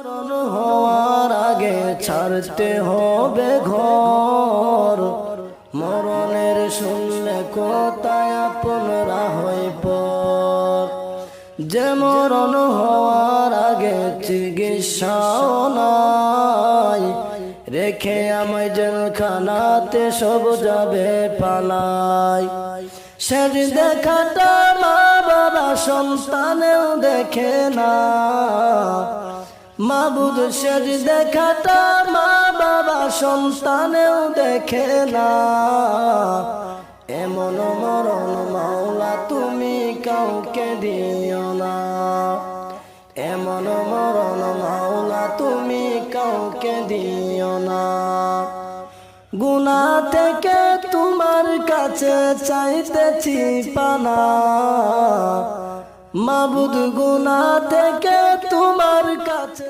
মরণ হওয়ার আগে ছাড়তে হবে ঘর, মরণের শুনলে কোথায় আপনরা হই পর। যে মরণ হওয়ার আগে চিকিৎসাও নাই, রেখে আমায় জেলখানাতে সব যাবে পালাই। শেষ দেখাটা মা বাবা সন্তানেও দেখে না, মাবুদ শেষ দেখাটা মা বাবা সন্তানেও দেখে না। এমন মরণ মাওলা তুমি কাউকে দিও না, এমন মরণ মাওলা তুমি কাউকে দিও না। গুনাহ থেকে তোমার কাছে চাইতেছি পানা, মাবুদ গুনাহ থেকে তোমার কাছে